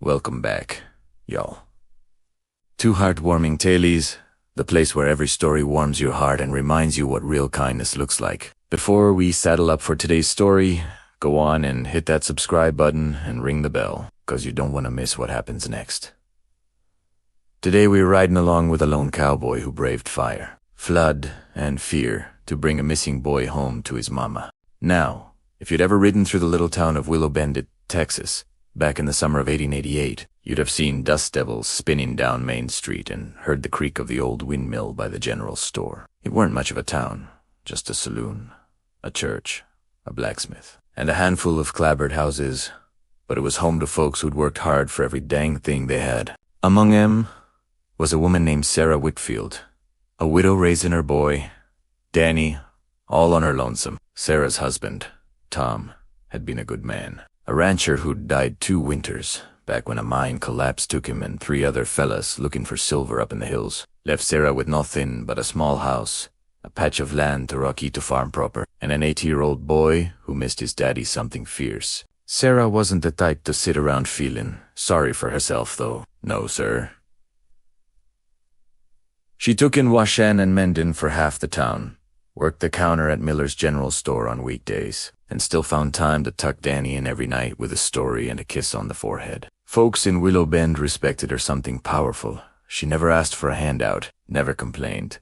Welcome back, y'all. Two heartwarming tales, the place where every story warms your heart and reminds you what real kindness looks like. Before we saddle up for today's story, go on and hit that subscribe button and ring the bell, because you don't want to miss what happens next. Today we're riding along with a lone cowboy who braved fire, flood, and fear to bring a missing boy home to his mama. Now, if you'd ever ridden through the little town of Willow Bend, Texas, back in the summer of 1888, you'd have seen dust devils spinning down Main Street and heard the creak of the old windmill by the general store. It weren't much of a town, just a saloon, a church, a blacksmith, and a handful of clapboard houses, but it was home to folks who'd worked hard for every dang thing they had. Among them was a woman named Sarah Whitfield, a widow raising her boy, Danny, all on her lonesome. Sarah's husband, Tom, had been a good man, a rancher who'd died 2 winters, back when a mine collapse took him and 3 other fellas looking for silver up in the hills. Left Sarah with nothing but a small house, a patch of land to Rocky to farm proper, and an 8-year-old boy who missed his daddy something fierce. Sarah wasn't the type to sit around feeling sorry for herself, though. No, sir. She took in washin' and mending for half the town, worked the counter at Miller's General Store on weekdays, and still found time to tuck Danny in every night with a story and a kiss on the forehead. Folks in Willow Bend respected her something powerful. She never asked for a handout, never complained,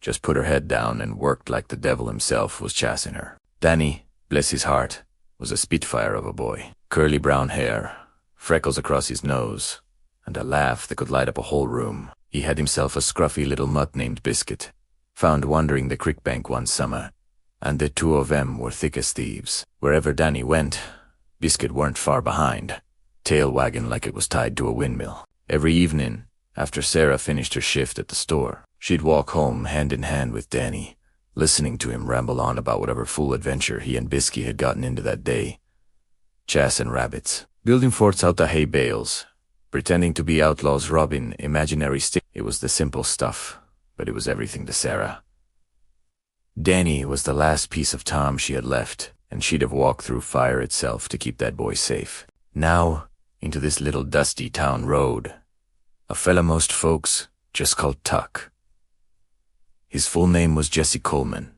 just put her head down and worked like the devil himself was chasing her. Danny, bless his heart, was a spitfire of a boy. Curly brown hair, freckles across his nose, and a laugh that could light up a whole room. He had himself a scruffy little mutt named Biscuit, found wandering the creek bank one summer, and the 2 of them were thick as thieves. Wherever Danny went, Biscuit weren't far behind, tail wagging like it was tied to a windmill. Every evening, after Sarah finished her shift at the store, she'd walk home hand in hand with Danny, listening to him ramble on about whatever fool adventure he and Biscuit had gotten into that day. Chasing rabbits, building forts out of hay bales, pretending to be outlaws robbing imaginary sticks. It was the simple stuff, but it was everything to Sarah. Danny was the last piece of Tom she had left, and she'd have walked through fire itself to keep that boy safe. Now, into this little dusty town road, a fella most folks just called Tuck. His full name was Jesse Coleman,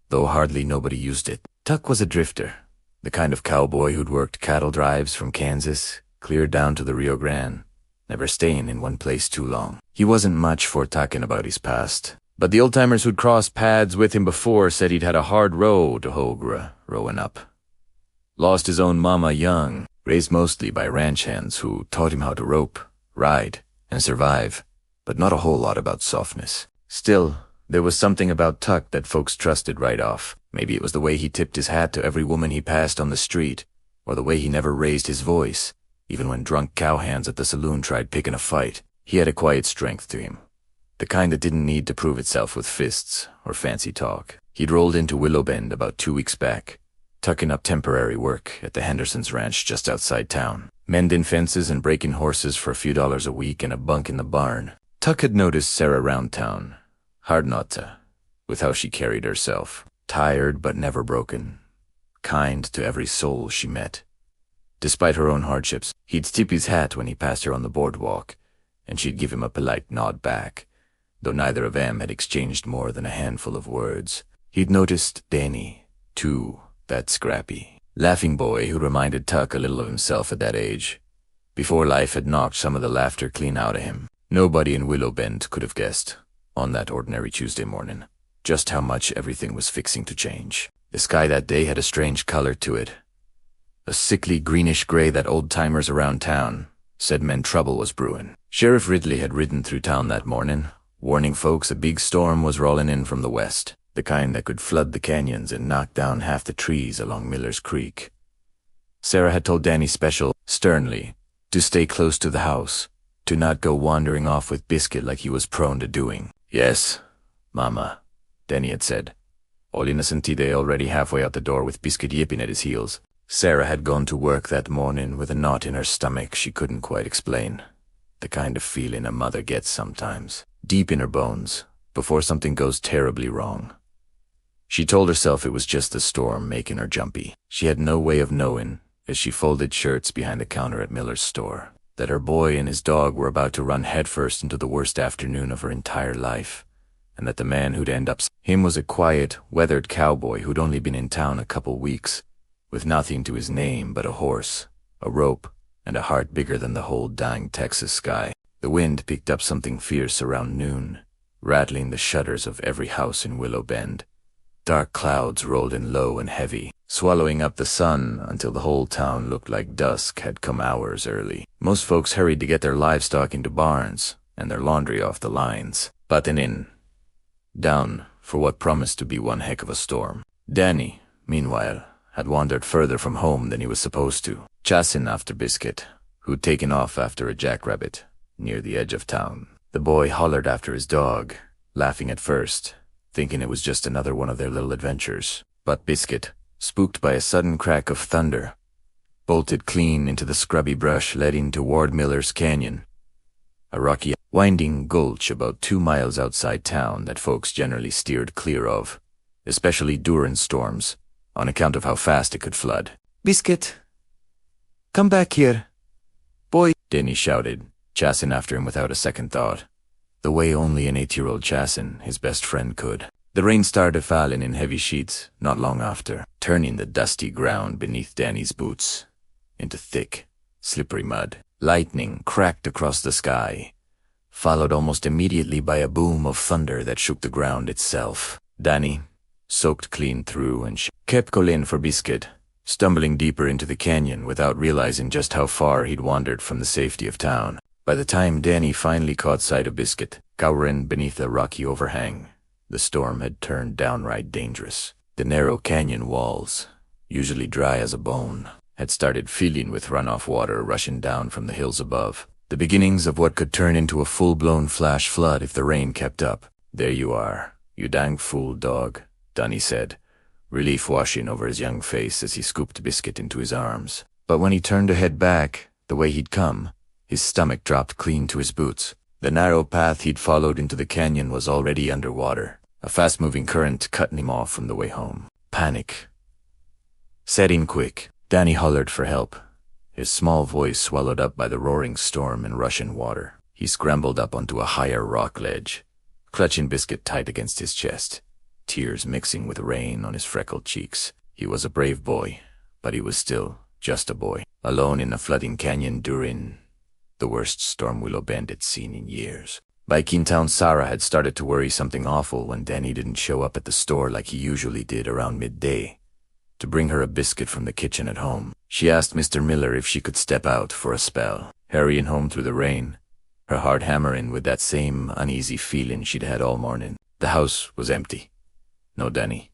though hardly nobody used it. Tuck was a drifter, the kind of cowboy who'd worked cattle drives from Kansas clear down to the Rio Grande, never staying in one place too long. He wasn't much for talking about his past, but the old-timers who'd crossed paths with him before said he'd had a hard road to hoe growing up. Lost his own mama young, raised mostly by ranch hands who taught him how to rope, ride, and survive, but not a whole lot about softness. Still, there was something about Tuck that folks trusted right off. Maybe it was the way he tipped his hat to every woman he passed on the street, or the way he never raised his voice, even when drunk cowhands at the saloon tried picking a fight. He had a quiet strength to him, the kind that didn't need to prove itself with fists or fancy talk. He'd rolled into Willow Bend about 2 weeks back, tucking up temporary work at the Henderson's ranch just outside town, mending fences and breaking horses for a few dollars a week and a bunk in the barn. Tuck had noticed Sarah round town, hard not to, with how she carried herself, tired but never broken, kind to every soul she met. Despite her own hardships, he'd tip his hat when he passed her on the boardwalk, and she'd give him a polite nod back, though neither of them had exchanged more than a handful of words. He'd noticed Danny, too, that scrappy, laughing boy who reminded Tuck a little of himself at that age, before life had knocked some of the laughter clean out of him. Nobody in Willow Bend could have guessed, on that ordinary Tuesday morning, just how much everything was fixing to change. The sky that day had a strange color to it, a sickly greenish gray that old-timers around town said meant trouble was brewing. Sheriff Ridley had ridden through town that morning, warning folks a big storm was rolling in from the west, the kind that could flood the canyons and knock down half the trees along Miller's Creek. Sarah had told Danny special, sternly, to stay close to the house, to not go wandering off with Biscuit like he was prone to doing. Yes, Mama, Danny had said, all innocent day already halfway out the door with Biscuit yipping at his heels. Sarah had gone to work that morning with a knot in her stomach she couldn't quite explain, the kind of feeling a mother gets sometimes, deep in her bones, before something goes terribly wrong. She told herself it was just the storm making her jumpy. She had no way of knowing as she folded shirts behind the counter at Miller's store. that her boy and his dog were about to run headfirst into the worst afternoon of her entire life, and that the man who'd end up him was a quiet, weathered cowboy who'd only been in town a couple weeks, with nothing to his name but a horse, a rope, and a heart bigger than the whole dying Texas sky. The wind picked up something fierce around noon, rattling the shutters of every house in Willow Bend. Dark clouds rolled in low and heavy, swallowing up the sun until the whole town looked like dusk had come hours early. Most folks hurried to get their livestock into barns and their laundry off the lines, button in, down for what promised to be one heck of a storm. Danny, meanwhile, had wandered further from home than he was supposed to, chasing after Biscuit, who'd taken off after a jackrabbit near the edge of town. The boy hollered after his dog, laughing at first, thinking it was just another one of their little adventures. But Biscuit, spooked by a sudden crack of thunder, bolted clean into the scrubby brush leading toward Miller's Canyon, a rocky, winding gulch about 2 miles outside town that folks generally steered clear of, especially during storms, on account of how fast it could flood. "Biscuit, come back here, boy," Denny shouted, chasing after him without a second thought, the way only an 8-year-old chasing his best friend could. The rain started falling in heavy sheets not long after, turning the dusty ground beneath Danny's boots into thick, slippery mud. Lightning cracked across the sky, followed almost immediately by a boom of thunder that shook the ground itself. Danny, soaked clean through and kept calling for Biscuit, stumbling deeper into the canyon without realizing just how far he'd wandered from the safety of town. By the time Danny finally caught sight of Biscuit, cowering beneath a rocky overhang, the storm had turned downright dangerous. The narrow canyon walls, usually dry as a bone, had started filling with runoff water rushing down from the hills above, the beginnings of what could turn into a full-blown flash flood if the rain kept up. "There you are, you dang fool dog," Danny said, relief washing over his young face as he scooped Biscuit into his arms. But when he turned to head back, the way he'd come, his stomach dropped clean to his boots. The narrow path he'd followed into the canyon was already underwater, a fast-moving current cutting him off from the way home. Panic set in quick. Danny hollered for help, his small voice swallowed up by the roaring storm and rushing water. He scrambled up onto a higher rock ledge, clutching Biscuit tight against his chest, tears mixing with rain on his freckled cheeks. He was a brave boy, but he was still just a boy, alone in a flooding canyon during the worst storm Willow Bend had seen in years. By Kingtown, Sarah had started to worry something awful when Danny didn't show up at the store like he usually did around midday to bring her a biscuit from the kitchen at home. She asked Mr. Miller if she could step out for a spell, hurrying home through the rain, her heart hammering with that same uneasy feeling she'd had all morning. The house was empty. No Danny,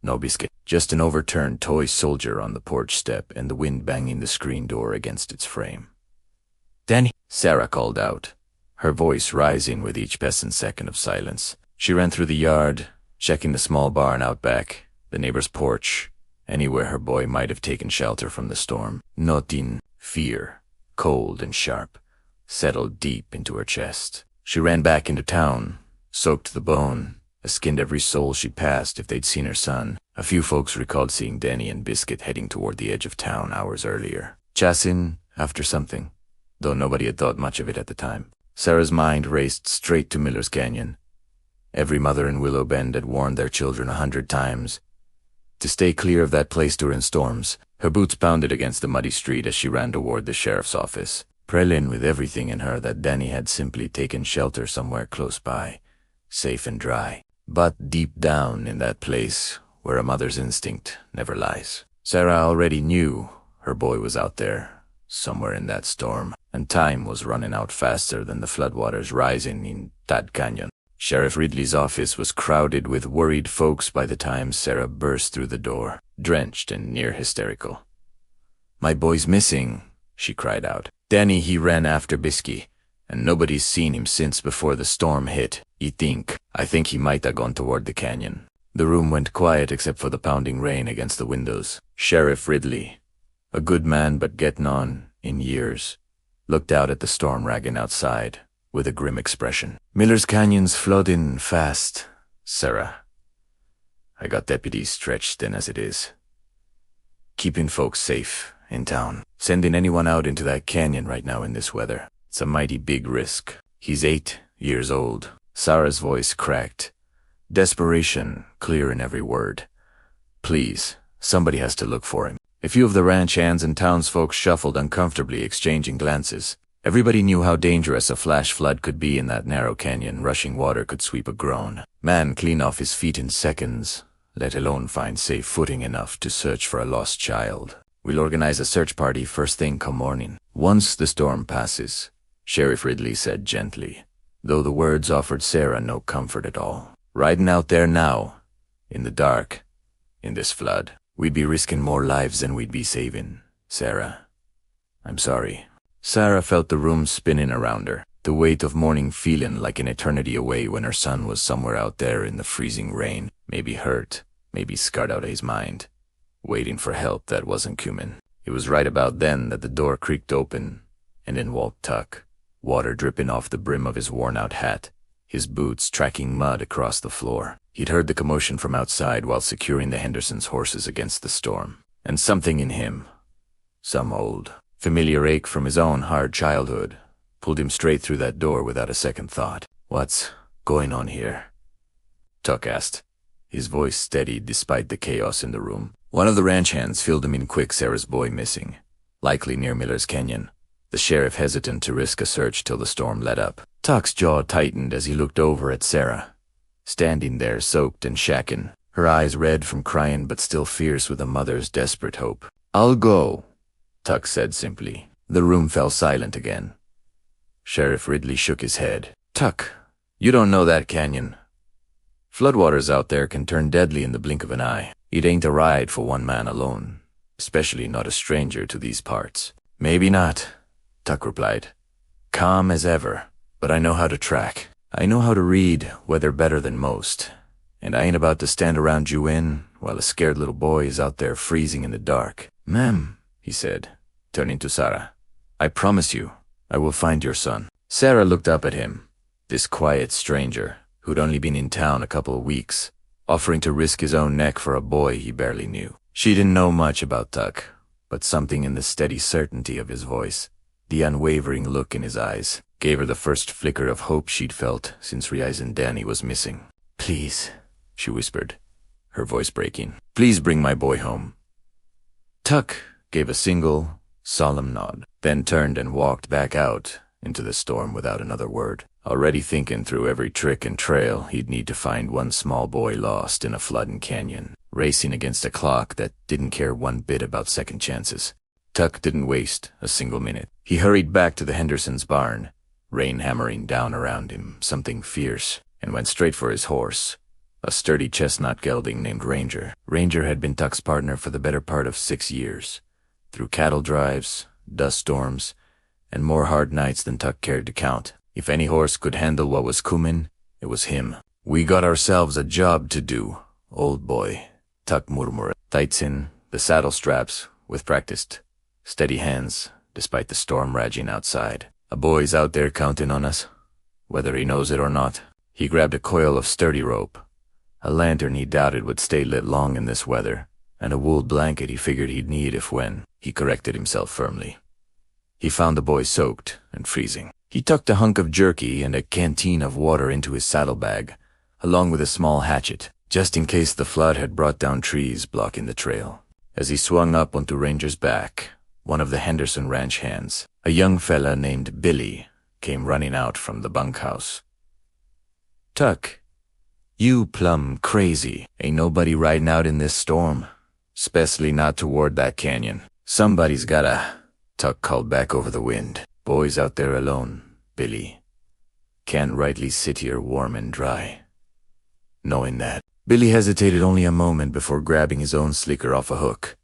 no Biscuit, just an overturned toy soldier on the porch step and the wind banging the screen door against its frame. "Danny," Sarah called out, her voice rising with each passing second of silence. She ran through the yard, checking the small barn out back, the neighbor's porch, anywhere her boy might have taken shelter from the storm. Noting fear, cold and sharp, settled deep into her chest. She ran back into town, soaked to the bone, skinned every soul she passed if they'd seen her son. A few folks recalled seeing Danny and Biscuit heading toward the edge of town hours earlier, chasing after something, though nobody had thought much of it at the time. Sarah's mind raced straight to Miller's Canyon. Every mother in Willow Bend had warned their children 100 times to stay clear of that place during storms. Her boots pounded against the muddy street as she ran toward the sheriff's office, praying with everything in her that Danny had simply taken shelter somewhere close by, safe and dry. But deep down in that place where a mother's instinct never lies, Sarah already knew her boy was out there, somewhere in that storm, and time was running out faster than the floodwaters rising in that canyon. Sheriff Ridley's office was crowded with worried folks by the time Sarah burst through the door, drenched and near hysterical. "My boy's missing," she cried out. "Danny, he ran after Bisky, and nobody's seen him since before the storm hit. I think he might have gone toward the canyon." The room went quiet except for the pounding rain against the windows. Sheriff Ridley, a good man but getting on in years, looked out at the storm raging outside with a grim expression. "Miller's Canyon's flooding fast, Sarah. I got deputies stretched thin as it is, keeping folks safe in town. Sending anyone out into that canyon right now in this weather. It's a mighty big risk. He's 8 years old. Sarah's voice cracked. Desperation clear in every word. Please, somebody has to look for him. A few of the ranch hands and townsfolk shuffled uncomfortably, exchanging glances. Everybody knew how dangerous a flash flood could be in that narrow canyon. Rushing water could sweep a grown man clean off his feet in seconds, let alone find safe footing enough to search for a lost child. We'll organize a search party first thing come morning. Once the storm passes, Sheriff Ridley said gently, though the words offered Sarah no comfort at all. Riding out there now, in the dark, in this flood, we'd be risking more lives than we'd be saving. Sarah, I'm sorry. Sarah felt the room spinning around her, the weight of morning feeling like an eternity away when her son was somewhere out there in the freezing rain, maybe hurt, maybe scarred out of his mind, waiting for help that wasn't coming. It was right about then that the door creaked open, and in walked Tuck, water dripping off the brim of his worn-out hat, his boots tracking mud across the floor. He'd heard the commotion from outside while securing the Hendersons' horses against the storm, and something in him, some old, familiar ache from his own hard childhood, pulled him straight through that door without a second thought. What's going on here? Tuck asked, his voice steady despite the chaos in the room. One of the ranch hands filled him in quick. Sarah's boy missing, likely near Miller's Canyon. The sheriff hesitant to risk a search till the storm let up. Tuck's jaw tightened as he looked over at Sarah, standing there soaked and shaken, her eyes red from crying but still fierce with a mother's desperate hope. I'll go, Tuck said simply. The room fell silent again. Sheriff Ridley shook his head. Tuck, you don't know that canyon. Floodwaters out there can turn deadly in the blink of an eye. It ain't a ride for one man alone, especially not a stranger to these parts. Maybe not, Tuck replied, calm as ever, but I know how to track. I know how to read weather better than most, and I ain't about to stand around you in while a scared little boy is out there freezing in the dark. Ma'am, he said, turning to Sarah, I promise you, I will find your son. Sarah looked up at him, this quiet stranger who'd only been in town a couple of weeks, offering to risk his own neck for a boy he barely knew. She didn't know much about Tuck, but something in the steady certainty of his voice, the unwavering look in his eyes, gave her the first flicker of hope she'd felt since realizing Danny was missing. Please, she whispered, her voice breaking, please bring my boy home. Tuck gave a single, solemn nod, then turned and walked back out into the storm without another word, already thinking through every trick and trail he'd need to find one small boy lost in a flooding canyon, racing against a clock that didn't care one bit about second chances. Tuck didn't waste a single minute. He hurried back to the Hendersons' barn, rain hammering down around him, something fierce, and went straight for his horse, a sturdy chestnut gelding named Ranger. Ranger had been Tuck's partner for the better part of 6 years, through cattle drives, dust storms, and more hard nights than Tuck cared to count. If any horse could handle what was coming, it was him. We got ourselves a job to do, old boy, Tuck murmured, tightening the saddle straps with practiced, steady hands, despite the storm raging outside. A boy's out there counting on us, whether he knows it or not. He grabbed a coil of sturdy rope, a lantern he doubted would stay lit long in this weather, and a wool blanket he figured he'd need if when. He corrected himself firmly. He found the boy soaked and freezing. He tucked a hunk of jerky and a canteen of water into his saddlebag, along with a small hatchet, just in case the flood had brought down trees blocking the trail. As he swung up onto Ranger's back, one of the Henderson ranch hands, a young fella named Billy, came running out from the bunkhouse. Tuck, you plumb crazy. Ain't nobody riding out in this storm, especially not toward that canyon. Somebody's gotta, Tuck called back over the wind. Boy's out there alone, Billy. Can't rightly sit here warm and dry. Knowing that, Billy hesitated only a moment before grabbing his own slicker off a hook.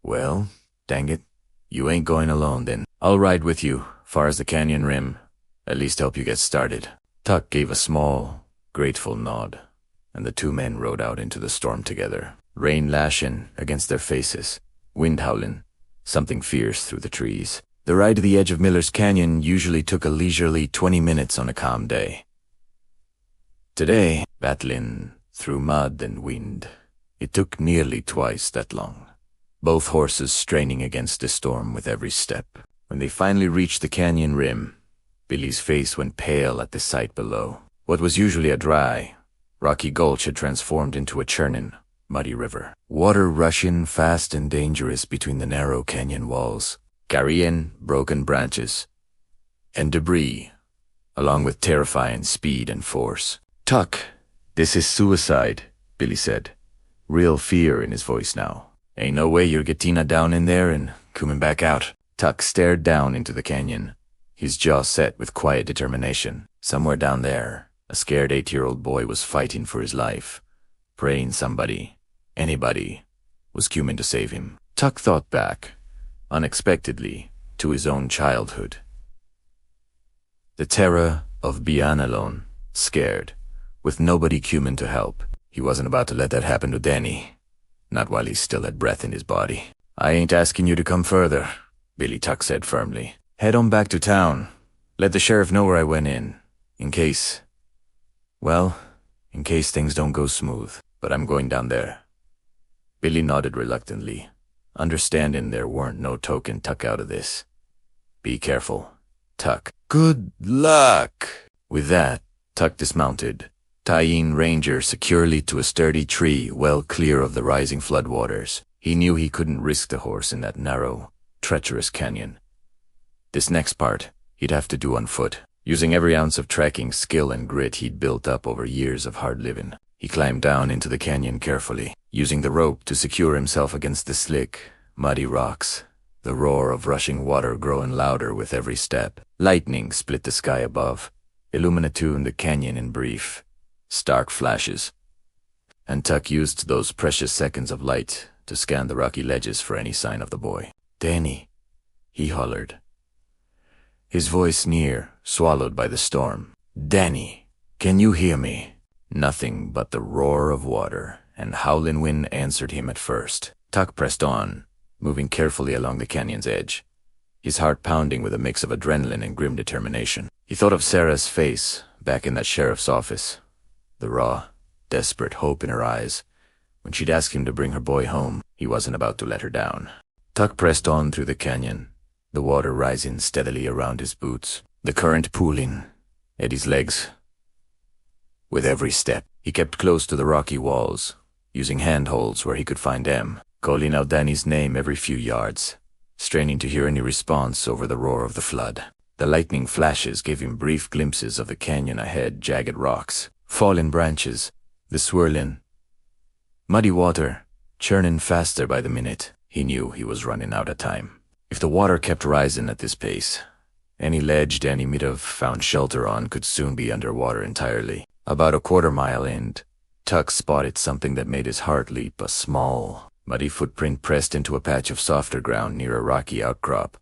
Well, dang it, you ain't going alone then. I'll ride with you, far as the canyon rim, at least help you get started. Tuck gave a small, grateful nod, and the two men rode out into the storm together, rain lashing against their faces, wind howling, something fierce through the trees. The ride to the edge of Miller's Canyon usually took a leisurely 20 minutes on a calm day. Today, battling through mud and wind, it took nearly twice that long. both horses straining against the storm with every step. When they finally reached the canyon rim, Billy's face went pale at the sight below. What was usually a dry, rocky gulch had transformed into a churning, muddy river. Water rushing fast and dangerous between the narrow canyon walls, carrying broken branches and debris, along with terrifying speed and force. "Tuck, this is suicide," Billy said, real fear in his voice now. "Ain't no way you're getting down in there and coming back out." Tuck stared down into the canyon, his jaw set with quiet determination. Somewhere down there, a scared 8-year-old boy was fighting for his life, praying somebody, anybody, was coming to save him. Tuck thought back, unexpectedly, to his own childhood. The terror of being alone, scared, with nobody human to help. He wasn't about to let that happen to Danny, not while he still had breath in his body. "I ain't asking you to come further," Billy Tuck said firmly. "Head on back to town. Let the sheriff know where I went in case things don't go smooth. But I'm going down there." Billy nodded reluctantly, understanding there weren't no token Tuck out of this. "Be careful, Tuck." "Good luck." With that, Tuck dismounted, tying Ranger securely to a sturdy tree well clear of the rising floodwaters. He knew he couldn't risk the horse in that narrow, treacherous canyon. This next part, he'd have to do on foot, using every ounce of trekking skill and grit he'd built up over years of hard living. He climbed down into the canyon carefully, using the rope to secure himself against the slick, muddy rocks, the roar of rushing water growing louder with every step. Lightning split the sky above, illuminating the canyon in brief, stark flashes. And Tuck used those precious seconds of light to scan the rocky ledges for any sign of the boy. "Danny," he hollered, his voice near, swallowed by the storm. "Danny, can you hear me?" Nothing but the roar of water and howling wind answered him at first. Tuck pressed on, moving carefully along the canyon's edge, his heart pounding with a mix of adrenaline and grim determination. He thought of Sarah's face back in that sheriff's office, the raw, desperate hope in her eyes when she'd asked him to bring her boy home. He wasn't about to let her down. Tuck pressed on through the canyon, the water rising steadily around his boots, the current pooling at his legs. With every step, he kept close to the rocky walls, using handholds where he could find them, calling out Danny's name every few yards, straining to hear any response over the roar of the flood. The lightning flashes gave him brief glimpses of the canyon ahead, jagged rocks, fallen branches, the swirling, muddy water, churning faster by the minute. He knew he was running out of time. If the water kept rising at this pace, any ledge Danny might have found shelter on could soon be underwater entirely. About a quarter-mile in, Tuck spotted something that made his heart leap. A small, muddy footprint pressed into a patch of softer ground near a rocky outcrop,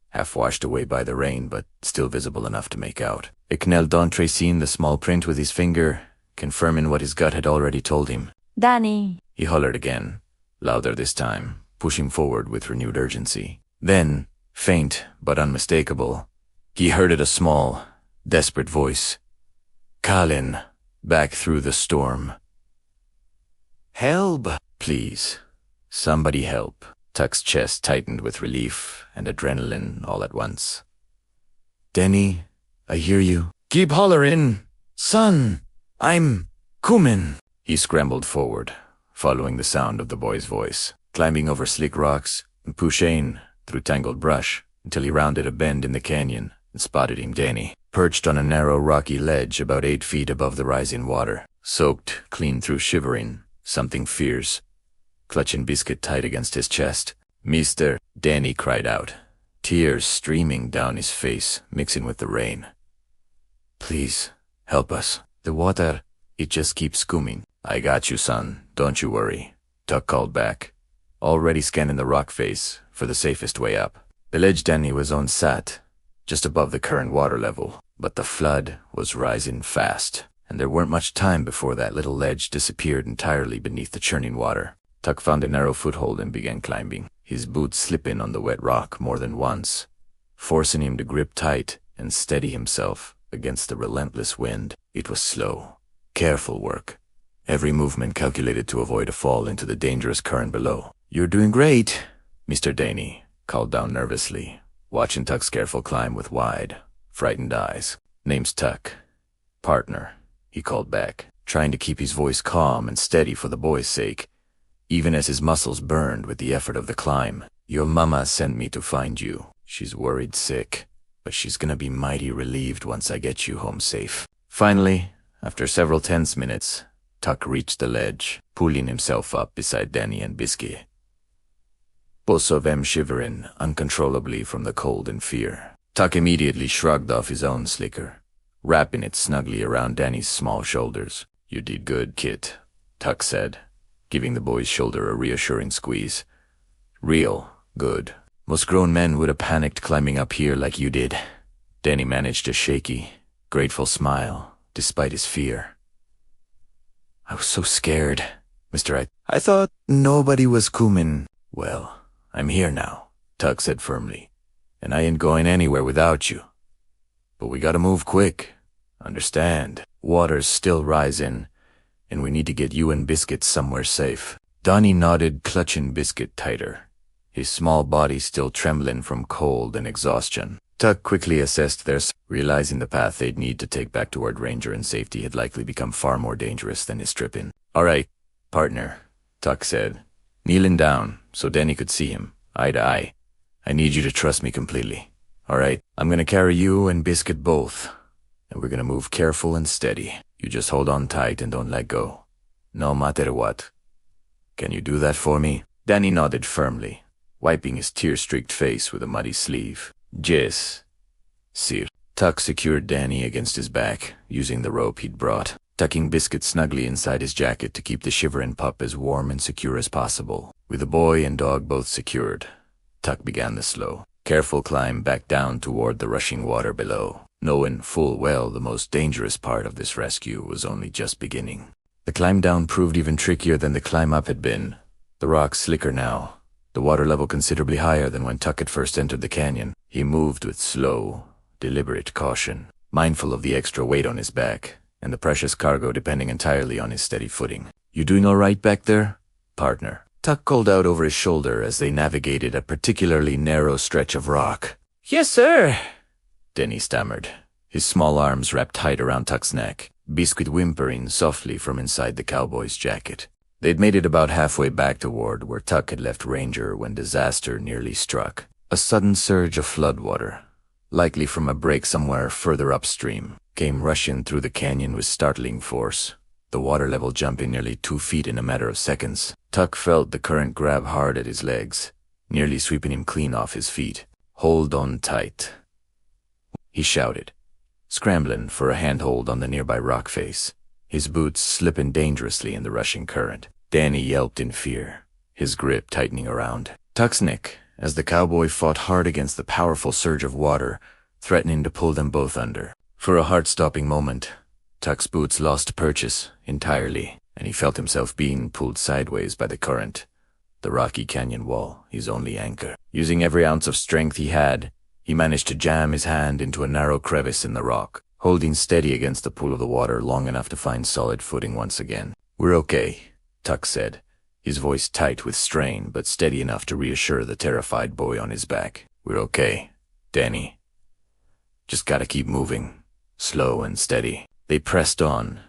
half washed away by the rain but still visible enough to make out. It knelt on tracing the small print with his finger, confirming what his gut had already told him. "Danny," he hollered again, louder this time, pushing forward with renewed urgency. Then, faint but unmistakable, he heard it, a small, desperate voice, calling back through the storm. "Help! Please, somebody help." Tuck's chest tightened with relief and adrenaline all at once. "Danny, I hear you." "Keep hollering, son. I'm comin'." He scrambled forward, following the sound of the boy's voice, climbing over slick rocks and pushing through tangled brush until he rounded a bend in the canyon and spotted him, Danny, perched on a narrow rocky ledge about 8 feet above the rising water, soaked clean through, shivering, something fierce, clutching Biscuit tight against his chest. "Mister," Danny cried out, tears streaming down his face, mixing with the rain. "Please, help us. The water, it just keeps coming." "I got you, son. Don't you worry," Tuck called back, already scanning the rock face for the safest way up. The ledge Danny was on sat just above the current water level, but the flood was rising fast, and there weren't much time before that little ledge disappeared entirely beneath the churning water. Tuck found a narrow foothold and began climbing, his boots slipping on the wet rock more than once, forcing him to grip tight and steady himself against the relentless wind. It was slow, careful work, every movement calculated to avoid a fall into the dangerous current below. You're doing great, Mr. Danny called down nervously, watching Tuck's careful climb with wide, frightened eyes. Name's Tuck. Partner, he called back, trying to keep his voice calm and steady for the boy's sake, even as his muscles burned with the effort of the climb. Your mama sent me to find you. She's worried sick, but she's gonna be mighty relieved once I get you home safe. Finally, after several tense minutes, Tuck reached the ledge, pulling himself up beside Danny and Bisky. Both of them shivering uncontrollably from the cold and fear. Tuck immediately shrugged off his own slicker, wrapping it snugly around Danny's small shoulders. You did good, kid, Tuck said, giving the boy's shoulder a reassuring squeeze. Real good. Most grown men would have panicked climbing up here like you did. Danny managed a shaky, grateful smile, despite his fear. I was so scared, Mr. I thought nobody was coming. Well, I'm here now, Tuck said firmly, and I ain't going anywhere without you. But we gotta move quick. Understand, water's still rising, and we need to get you and Biscuit somewhere safe. Donnie nodded, clutching Biscuit tighter, his small body still trembling from cold and exhaustion. Tuck quickly assessed theirs, realizing the path they'd need to take back toward Ranger and safety had likely become far more dangerous than his trip-in. All right, partner, Tuck said, kneeling down so Danny could see him, eye to eye. I need you to trust me completely. All right, I'm gonna carry you and Biscuit both, and we're gonna move careful and steady. You just hold on tight and don't let go, no matter what. Can you do that for me? Danny nodded firmly, wiping his tear-streaked face with a muddy sleeve. Yes, sir. Tuck secured Danny against his back, using the rope he'd brought, tucking Biscuit snugly inside his jacket to keep the shivering pup as warm and secure as possible. With the boy and dog both secured, Tuck began the slow, careful climb back down toward the rushing water below, knowing full well the most dangerous part of this rescue was only just beginning. The climb down proved even trickier than the climb up had been. The rocks slicker now, the water level considerably higher than when Tuck had first entered the canyon. He moved with slow, deliberate caution, mindful of the extra weight on his back, and the precious cargo depending entirely on his steady footing. You doing all right back there, partner? Tuck called out over his shoulder as they navigated a particularly narrow stretch of rock. Yes, sir, Denny stammered, his small arms wrapped tight around Tuck's neck, Biscuit whimpering softly from inside the cowboy's jacket. They'd made it about halfway back toward where Tuck had left Ranger when disaster nearly struck. A sudden surge of floodwater, likely from a break somewhere further upstream, came rushing through the canyon with startling force, the water level jumping nearly 2 feet in a matter of seconds. Tuck felt the current grab hard at his legs, nearly sweeping him clean off his feet. Hold on tight, he shouted, scrambling for a handhold on the nearby rock face, his boots slipping dangerously in the rushing current. Danny yelped in fear, his grip tightening around Tuck's neck as the cowboy fought hard against the powerful surge of water, threatening to pull them both under. For a heart-stopping moment, Tuck's boots lost purchase entirely, and he felt himself being pulled sideways by the current, the rocky canyon wall, his only anchor. Using every ounce of strength he had, he managed to jam his hand into a narrow crevice in the rock, holding steady against the pool of the water long enough to find solid footing once again. We're okay, Tuck said, his voice tight with strain but steady enough to reassure the terrified boy on his back. We're okay, Danny. Just gotta keep moving, slow and steady. They pressed on,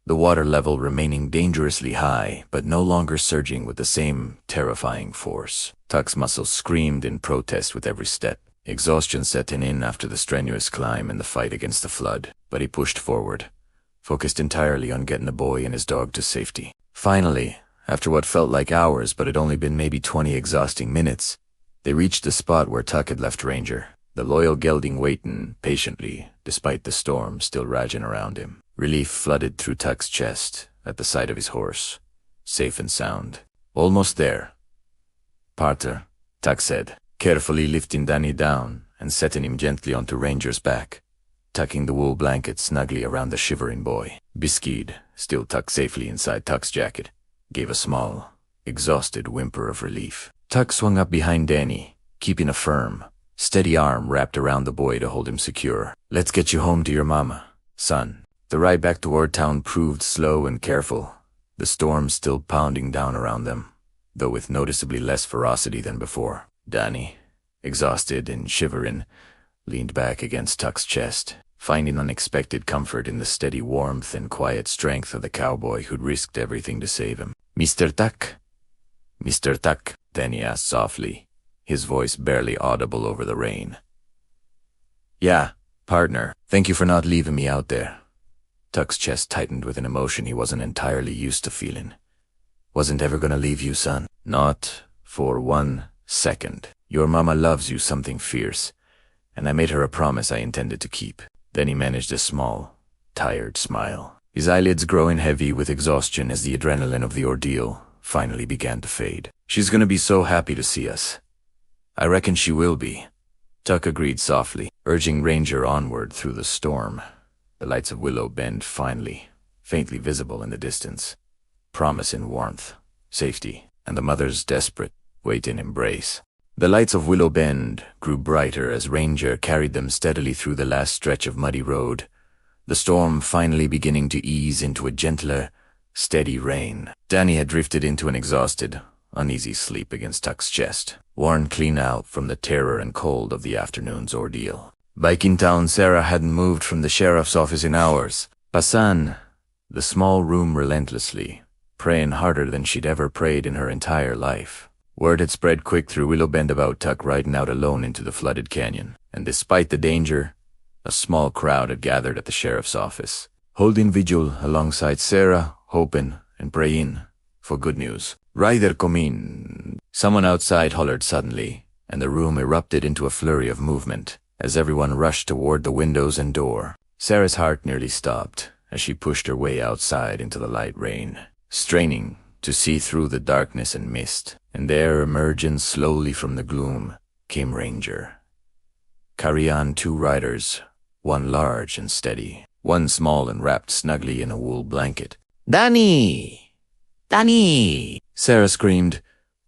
the water level remaining dangerously high but no longer surging with the same terrifying force. Tuck's muscles screamed in protest with every step, exhaustion setting in after the strenuous climb and the fight against the flood, but he pushed forward, focused entirely on getting the boy and his dog to safety. Finally, after what felt like hours but had only been maybe 20 exhausting minutes, they reached the spot where Tuck had left Ranger, the loyal gelding waiting patiently despite the storm still raging around him. Relief flooded through Tuck's chest at the sight of his horse, safe and sound. Almost there, partner, Tuck said, carefully lifting Danny down and setting him gently onto Ranger's back, tucking the wool blanket snugly around the shivering boy. Biscuit, still tucked safely inside Tuck's jacket, gave a small, exhausted whimper of relief. Tuck swung up behind Danny, keeping a firm, steady arm wrapped around the boy to hold him secure. Let's get you home to your mama, son. The ride back toward town proved slow and careful, the storm still pounding down around them. though with noticeably less ferocity than before. Danny, exhausted and shivering, leaned back against Tuck's chest, finding unexpected comfort in the steady warmth and quiet strength of the cowboy who'd risked everything to save him. "Mr. Tuck? Mr. Tuck?" Danny asked softly, his voice barely audible over the rain. "Yeah, partner. Thank you for not leaving me out there." Tuck's chest tightened with an emotion he wasn't entirely used to feeling. "Wasn't ever gonna leave you, son. Not for 1 second. Your mama loves you something fierce, and I made her a promise I intended to keep." Then he managed a small, tired smile, his eyelids growing heavy with exhaustion as the adrenaline of the ordeal finally began to fade. "She's gonna be so happy to see us." "I reckon she will be," Tuck agreed softly, urging Ranger onward through the storm. The lights of Willow Bend finally, faintly visible in the distance, promising warmth, safety, and the mother's desperate, waiting embrace. The lights of Willow Bend grew brighter as Ranger carried them steadily through the last stretch of muddy road, the storm finally beginning to ease into a gentler, steady rain. Danny had drifted into an exhausted, uneasy sleep against Tuck's chest, worn clean out from the terror and cold of the afternoon's ordeal. Back in town, Sarah hadn't moved from the sheriff's office in hours. Pasan, the small room relentlessly, praying harder than she'd ever prayed in her entire life. Word had spread quick through Willow Bend about Tuck riding out alone into the flooded canyon, and despite the danger, a small crowd had gathered at the sheriff's office, holding vigil alongside Sarah, hoping and praying for good news. "Ryder come in." Someone outside hollered suddenly, and the room erupted into a flurry of movement as everyone rushed toward the windows and door. Sarah's heart nearly stopped as she pushed her way outside into the light rain, straining to see through the darkness and mist. And there, emerging slowly from the gloom, came Ranger, carrying 2 riders, one large and steady, one small and wrapped snugly in a wool blanket. "Danny! Danny!" Sarah screamed,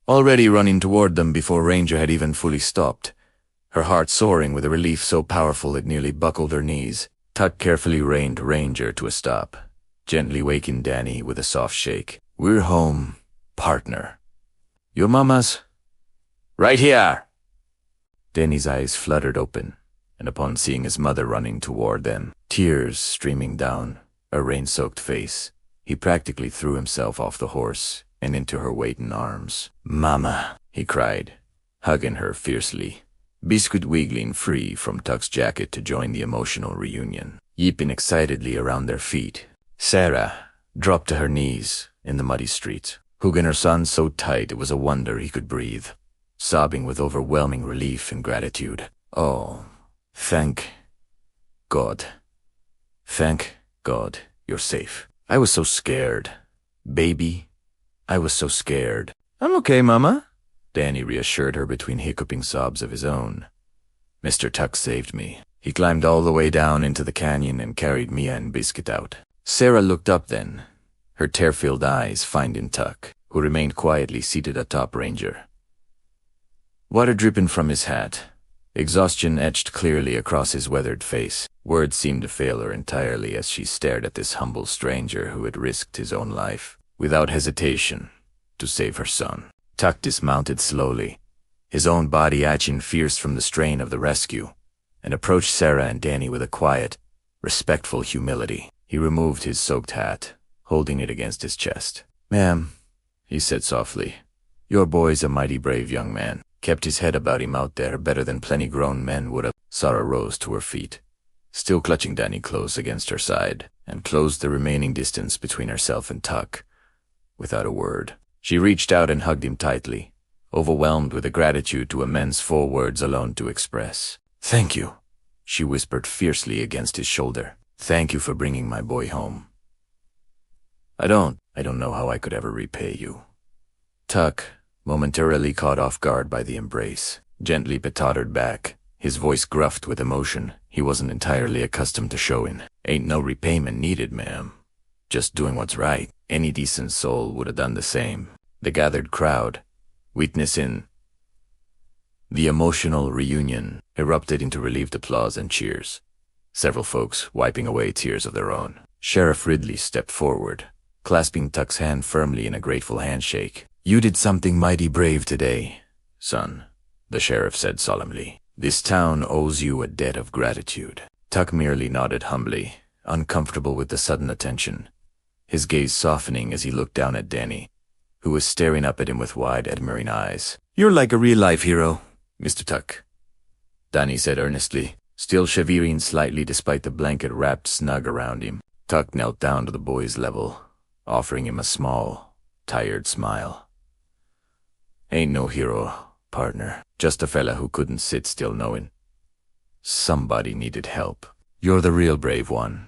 already running toward them before Ranger had even fully stopped, her heart soaring with a relief so powerful it nearly buckled her knees. Tuck carefully reined Ranger to a stop, gently waking Danny with a soft shake. "We're home, partner. Your mama's right here." Danny's eyes fluttered open, and upon seeing his mother running toward them, tears streaming down a rain-soaked face, he practically threw himself off the horse and into her waiting arms. "Mama," he cried, hugging her fiercely, Biscuit wiggling free from Tuck's jacket to join the emotional reunion, yipping excitedly around their feet. Sarah dropped to her knees in the muddy street, hugging her son so tight it was a wonder he could breathe, sobbing with overwhelming relief and gratitude. "Oh, thank God. Thank God you're safe. I was so scared. Baby, I was so scared." "I'm okay, Mama," Danny reassured her between hiccuping sobs of his own. "Mr. Tuck saved me. He climbed all the way down into the canyon and carried Mia and Biscuit out." Sarah looked up then, her tear-filled eyes finding Tuck, who remained quietly seated atop Ranger, water dripping from his hat, exhaustion etched clearly across his weathered face. Words seemed to fail her entirely as she stared at this humble stranger who had risked his own life, without hesitation, to save her son. Tuck dismounted slowly, his own body itching fierce from the strain of the rescue, and approached Sarah and Danny with a quiet, respectful humility. He removed his soaked hat, holding it against his chest. "Ma'am," he said softly, "your boy's a mighty brave young man. Kept his head about him out there better than plenty grown men would have." Sarah rose to her feet, still clutching Danny close against her side, and closed the remaining distance between herself and Tuck, without a word. She reached out and hugged him tightly, overwhelmed with a gratitude too immense for words alone to express. "Thank you," she whispered fiercely against his shoulder. "Thank you for bringing my boy home. I don't know how I could ever repay you." Tuck, momentarily caught off guard by the embrace, gently patottered back, his voice gruffed with emotion he wasn't entirely accustomed to showing. "Ain't no repayment needed, ma'am. Just doing what's right. Any decent soul would have done the same." The gathered crowd, witnessing the emotional reunion, erupted into relieved applause and cheers, several folks wiping away tears of their own. Sheriff Ridley stepped forward, clasping Tuck's hand firmly in a grateful handshake. "You did something mighty brave today, son," the sheriff said solemnly. "This town owes you a debt of gratitude." Tuck merely nodded humbly, uncomfortable with the sudden attention, his gaze softening as he looked down at Danny, who was staring up at him with wide, admiring eyes. "You're like a real-life hero, Mr. Tuck," Danny said earnestly, still shivering slightly despite the blanket wrapped snug around him. Tuck knelt down to the boy's level, offering him a small, tired smile. "Ain't no hero, partner. Just a fella who couldn't sit still knowing somebody needed help. You're the real brave one,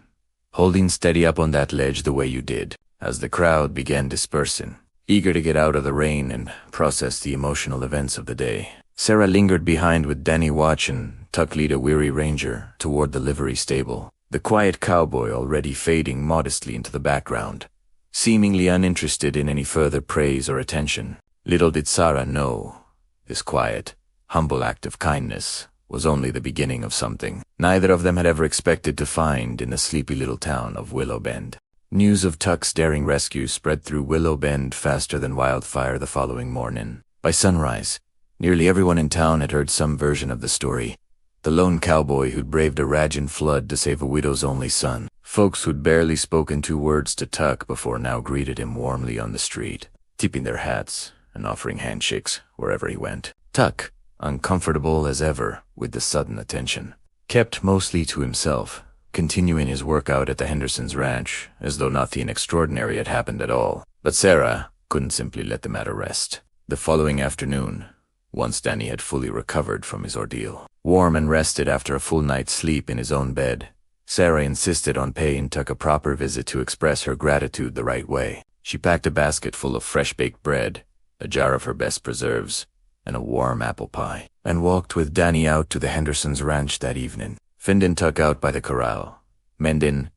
holding steady up on that ledge the way you did." As the crowd began dispersing, eager to get out of the rain and process the emotional events of the day, Sarah lingered behind with Danny watching Tuck lead a weary ranger toward the livery stable, the quiet cowboy already fading modestly into the background, seemingly uninterested in any further praise or attention. Little did Sarah know, this quiet, humble act of kindness was only the beginning of something neither of them had ever expected to find in the sleepy little town of Willow Bend. News of Tuck's daring rescue spread through Willow Bend faster than wildfire the following morning. By sunrise, nearly everyone in town had heard some version of the story. The lone cowboy who'd braved a raging flood to save a widow's only son. Folks who'd barely spoken 2 words to Tuck before now greeted him warmly on the street, tipping their hats and offering handshakes wherever he went. Tuck, uncomfortable as ever with the sudden attention, kept mostly to himself, continuing his workout at the Hendersons' ranch as though nothing extraordinary had happened at all. But Sarah couldn't simply let the matter rest. The following afternoon, once Danny had fully recovered from his ordeal, warm and rested after a full night's sleep in his own bed, Sarah insisted on paying Tuck a proper visit to express her gratitude the right way. She packed a basket full of fresh-baked bread, a jar of her best preserves, and a warm apple pie, and walked with Danny out to the Hendersons' ranch that evening. Finding Tuck out by the corral, mending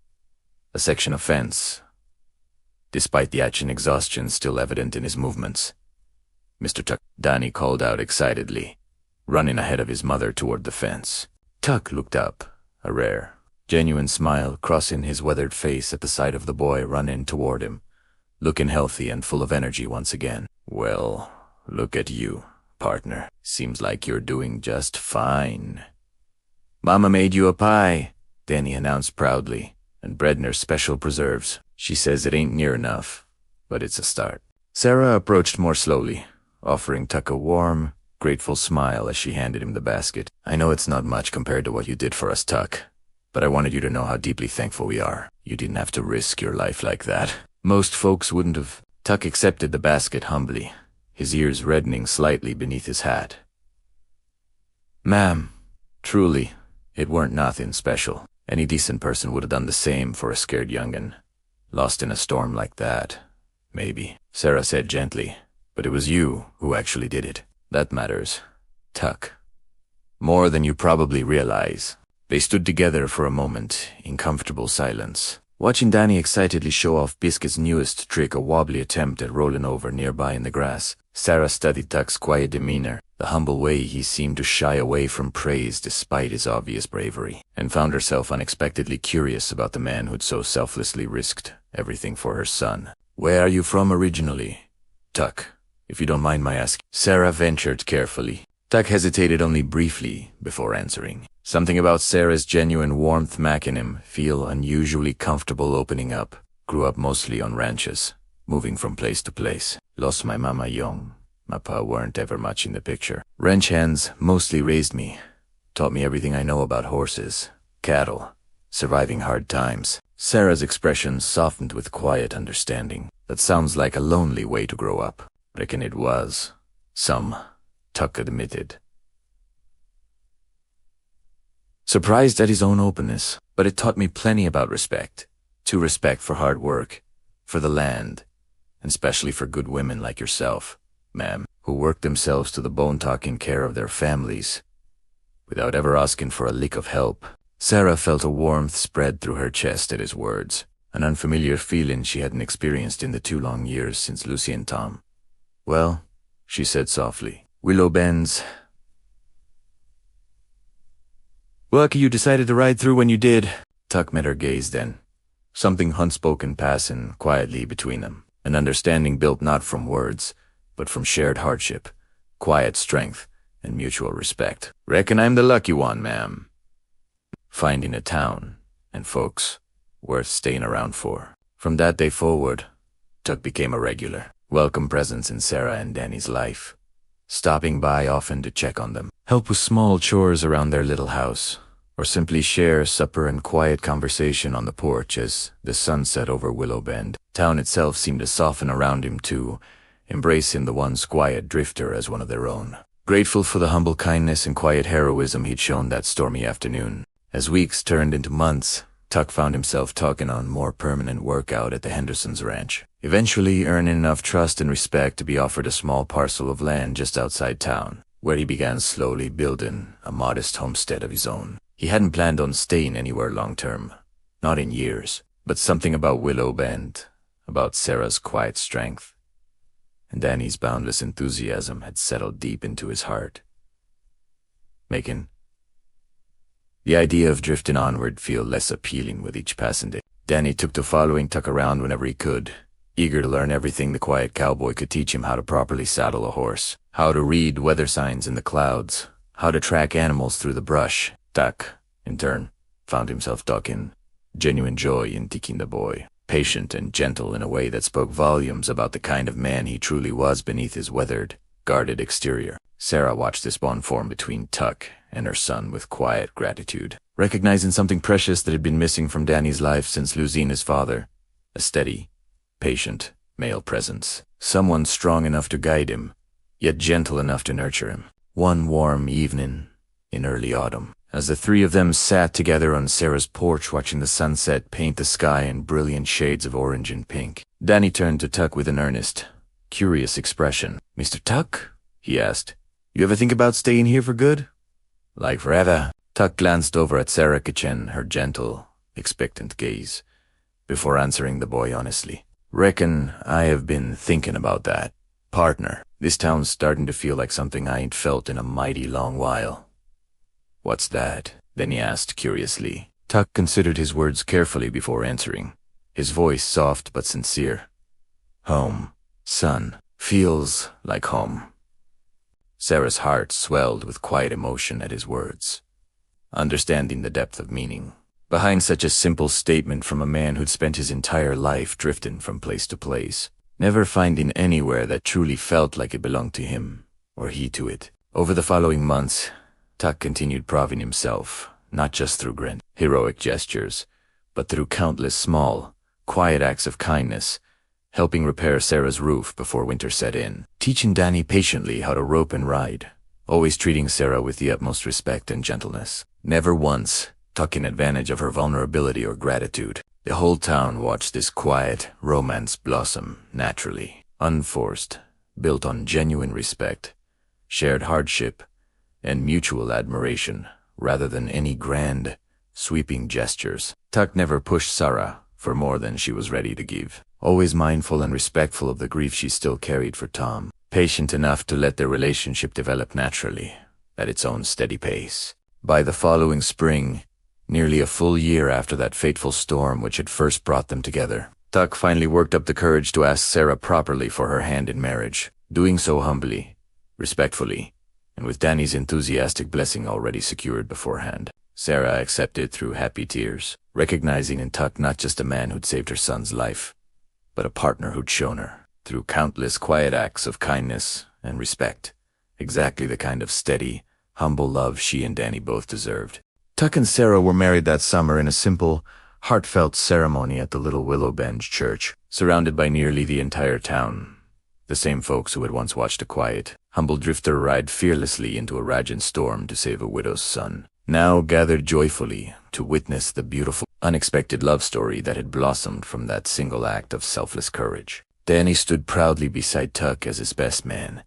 a section of fence, despite the action exhaustion still evident in his movements. "Mr. Tuck," Danny called out excitedly, running ahead of his mother toward the fence. Tuck looked up, a rare, genuine smile crossing his weathered face at the sight of the boy running toward him, looking healthy and full of energy once again. "Well, look at you, partner. Seems like you're doing just fine." "Mama made you a pie," Danny announced proudly, "and bread in her special preserves. She says it ain't near enough, but it's a start." Sarah approached more slowly, offering Tuck a warm, grateful smile as she handed him the basket. "I know it's not much compared to what you did for us, Tuck, but I wanted you to know how deeply thankful we are. You didn't have to risk your life like that. Most folks wouldn't have." Tuck accepted the basket humbly, his ears reddening slightly beneath his hat. "Ma'am, truly, it weren't nothing special. Any decent person would have done the same for a scared young'un, lost in a storm like that, maybe," Sarah said gently. "But it was you who actually did it. That matters, Tuck. More than you probably realize." They stood together for a moment in comfortable silence, watching Danny excitedly show off Biscuit's newest trick, a wobbly attempt at rolling over nearby in the grass. Sarah studied Tuck's quiet demeanor, the humble way he seemed to shy away from praise despite his obvious bravery, and found herself unexpectedly curious about the man who'd so selflessly risked everything for her son. "Where are you from originally, Tuck, if you don't mind my asking?" Sarah ventured carefully. Tuck hesitated only briefly before answering. Something about Sarah's genuine warmth making him feel unusually comfortable opening up. "Grew up mostly on ranches, moving from place to place. Lost my mama young. My pa weren't ever much in the picture. Ranch hands mostly raised me, taught me everything I know about horses, cattle, surviving hard times." Sarah's expression softened with quiet understanding. "That sounds like a lonely way to grow up." "Reckon it was. Some," Tuck admitted, surprised at his own openness. "But it taught me plenty about respect. To respect for hard work, for the land, and especially for good women like yourself, ma'am, who work themselves to the bone taking care of their families, without ever asking for a lick of help." Sarah felt a warmth spread through her chest at his words, an unfamiliar feeling she hadn't experienced in the 2 long years since Lucy and Tom. "Well," she said softly, "Willow Bend's lucky you decided to ride through when you did." Tuck met her gaze then, something unspoken passing quietly between them, an understanding built not from words, but from shared hardship, quiet strength, and mutual respect. Reckon I'm the lucky one, ma'am. Finding a town and folks worth staying around for. From that day forward, Tuck became a regular, welcome presence in Sarah and Danny's life, stopping by often to check on them, help with small chores around their little house, or simply share supper and quiet conversation on the porch as the sun set over Willow Bend. Town itself seemed to soften around him too, embracing the once quiet drifter as one of their own. Grateful for the humble kindness and quiet heroism he'd shown that stormy afternoon. As weeks turned into months, Tuck found himself taking on more permanent work out at the Hendersons' ranch, eventually earning enough trust and respect to be offered a small parcel of land just outside town, where he began slowly building a modest homestead of his own. He hadn't planned on staying anywhere long-term, not in years, but something about Willow Bend, about Sarah's quiet strength, and Danny's boundless enthusiasm had settled deep into his heart, making the idea of drifting onward feel less appealing with each passing day. Danny took to following Tuck around whenever he could, eager to learn everything the quiet cowboy could teach him: how to properly saddle a horse, how to read weather signs in the clouds, how to track animals through the brush. Tuck, in turn, found himself taking genuine joy in teaching the boy, patient and gentle in a way that spoke volumes about the kind of man he truly was beneath his weathered, guarded exterior. Sarah watched this bond form between Tuck and her son with quiet gratitude, recognizing something precious that had been missing from Danny's life since losing his father: a steady, patient male presence, someone strong enough to guide him, yet gentle enough to nurture him. One warm evening in early autumn, as the three of them sat together on Sarah's porch watching the sunset paint the sky in brilliant shades of orange and pink, Danny turned to Tuck with an earnest, curious expression. "Mr. Tuck," he asked, "you ever think about staying here for good? Like forever?" Tuck glanced over at Sarah Kitchen, her gentle, expectant gaze, before answering the boy honestly. "Reckon I have been thinking about that, partner. This town's starting to feel like something I ain't felt in a mighty long while." "What's that?" then he asked curiously. Tuck considered his words carefully before answering, his voice soft but sincere. "Home, son. Feels like home." Sarah's heart swelled with quiet emotion at his words, understanding the depth of meaning behind such a simple statement from a man who'd spent his entire life drifting from place to place, never finding anywhere that truly felt like it belonged to him, or he to it. Over the following months, Tuck continued proving himself, not just through grand, heroic gestures, but through countless small, quiet acts of kindness, helping repair Sarah's roof before winter set in, teaching Danny patiently how to rope and ride, always treating Sarah with the utmost respect and gentleness, never once taking advantage of her vulnerability or gratitude. The whole town watched this quiet romance blossom naturally, unforced, built on genuine respect, shared hardship, and mutual admiration, rather than any grand, sweeping gestures. Tuck never pushed Sarah for more than she was ready to give, always mindful and respectful of the grief she still carried for Tom, patient enough to let their relationship develop naturally, at its own steady pace. By the following spring, nearly a full year after that fateful storm which had first brought them together, Tuck finally worked up the courage to ask Sarah properly for her hand in marriage, doing so humbly, respectfully, and with Danny's enthusiastic blessing already secured beforehand. Sarah accepted through happy tears, recognizing in Tuck not just a man who'd saved her son's life, but a partner who'd shown her, through countless quiet acts of kindness and respect, exactly the kind of steady, humble love she and Danny both deserved. Tuck and Sarah were married that summer in a simple, heartfelt ceremony at the little Willow Bend church, surrounded by nearly the entire town. The same folks who had once watched a quiet, humble drifter ride fearlessly into a raging storm to save a widow's son, now gathered joyfully to witness the beautiful, unexpected love story that had blossomed from that single act of selfless courage. Danny stood proudly beside Tuck as his best man,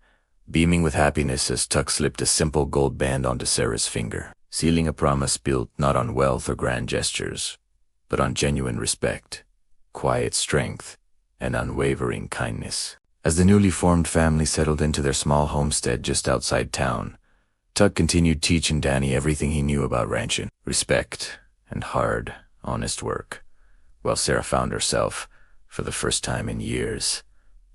beaming with happiness as Tuck slipped a simple gold band onto Sarah's finger, sealing a promise built not on wealth or grand gestures, but on genuine respect, quiet strength, and unwavering kindness. As the newly formed family settled into their small homestead just outside town, Tuck continued teaching Danny everything he knew about ranching, respect, and hard, honest work, while Sarah found herself, for the first time in years,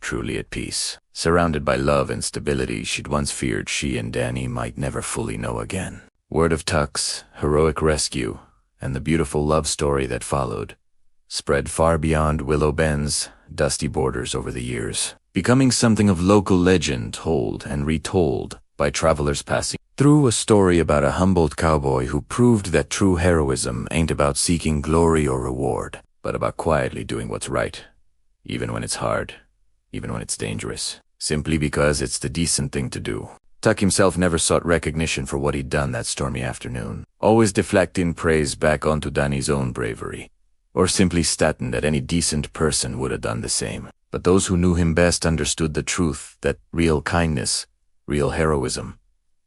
truly at peace. surrounded by love and stability she'd once feared she and Danny might never fully know again. Word of Tuck's heroic rescue and the beautiful love story that followed spread far beyond Willow Bend's dusty borders over the years, becoming something of local legend told and retold by travelers passing through. A story about a Humboldt cowboy who proved that true heroism ain't about seeking glory or reward, but about quietly doing what's right, even when it's hard, even when it's dangerous, simply because it's the decent thing to do. Tuck himself never sought recognition for what he'd done that stormy afternoon, always deflecting praise back onto Danny's own bravery, or simply stating that any decent person would have done the same. But those who knew him best understood the truth that real kindness, real heroism,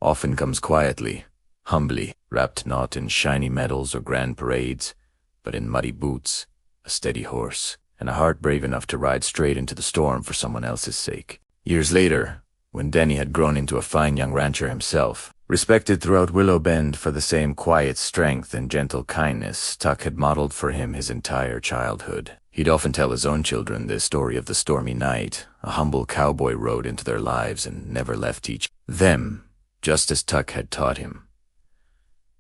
often comes quietly, humbly, wrapped not in shiny medals or grand parades, but in muddy boots, a steady horse, and a heart brave enough to ride straight into the storm for someone else's sake. Years later, when Danny had grown into a fine young rancher himself, respected throughout Willow Bend for the same quiet strength and gentle kindness Tuck had modeled for him his entire childhood. He'd often tell his own children this story of the stormy night a humble cowboy rode into their lives and never left each them, just as Tuck had taught him.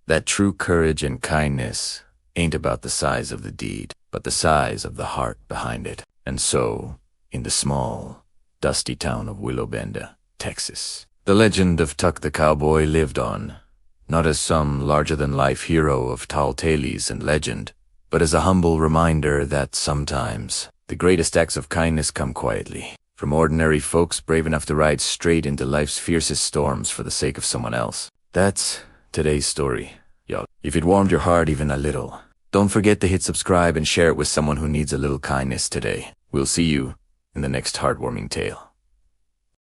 That true courage and kindness ain't about the size of the deed, but the size of the heart behind it. And so, in the small, dusty town of Willow Bend, Texas, the legend of Tuck the Cowboy lived on, not as some larger-than-life hero of tall tales and legend, but as a humble reminder that sometimes the greatest acts of kindness come quietly, from ordinary folks brave enough to ride straight into life's fiercest storms for the sake of someone else. That's today's story, y'all. If it warmed your heart even a little, don't forget to hit subscribe and share it with someone who needs a little kindness today. We'll see you in the next heartwarming tale.